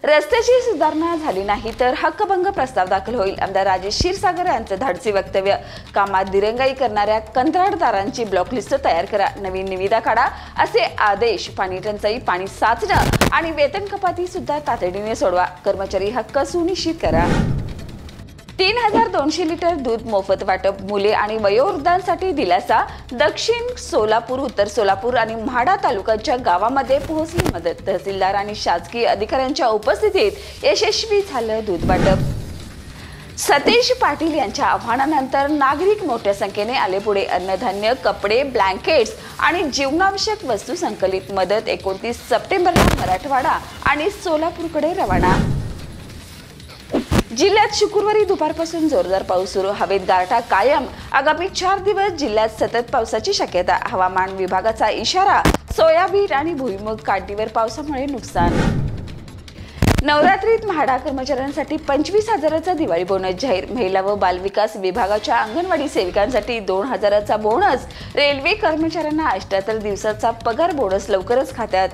रस्त्याची सुधारणा झाली नाही तर हक्कभंग प्रस्ताव दाखल होईल. आमदार राजेश क्षीरसागर यांचं धाडसी वक्तव्य. कामात दिरंगाई करणाऱ्या कंत्राटदारांची ब्लॉक लिस्ट तयार करा, नवीन निविदा काढा असे आदेश. पाणी टंचाई, पाणी साचणं आणि वेतन कपाती सुद्धा तातडीने सोडवा. कर्मचारी हक्क सुनिश्चित करा. 3200 लिटर दूध मोफत वाटप. मुले आणि वयोवृद्धांसाठी दिलासा. दक्षिण सोलापूर, उत्तर सोलापूर आणि म्हाडा तालुक्याच्या गावामध्ये पोहोचली मदत. तहसीलदार आणि शासकीय अधिकाऱ्यांच्या उपस्थितीत यशस्वी झालं दूध वाटप. सतेज पाटील यांच्या आव्हानानंतर नागरिक मोठ्या संख्येने आले पुढे. अन्नधान्य, कपडे, ब्लँकेट्स आणि जीवनावश्यक वस्तू संकलित. मदत 29 सप्टेंबरला मराठवाडा आणि सोलापूरकडे रवाना. जिल्ह्यात शुक्रवारी दुपारपासून जोरदार पाऊस सुरू. हवेत गारठा कायम. आगामी 4 दिवस जिल्ह्यात सतत पावसाची शक्यता. हवामान विभागाचा इशारा. सोयाबीन आणि भुईमूग काढणीवर पावसामुळे नुकसान. नवरात्रीत म्हाडा कर्मचाऱ्यांसाठी 25,000चा दिवाळी बोनस जाहीर. महिला व बालविकास विभागाच्या अंगणवाडी सेविकांसाठी 2,000चा बोनस. रेल्वे कर्मचाऱ्यांना 78 दिवसाचा पगार बोनस लवकरच खात्यात.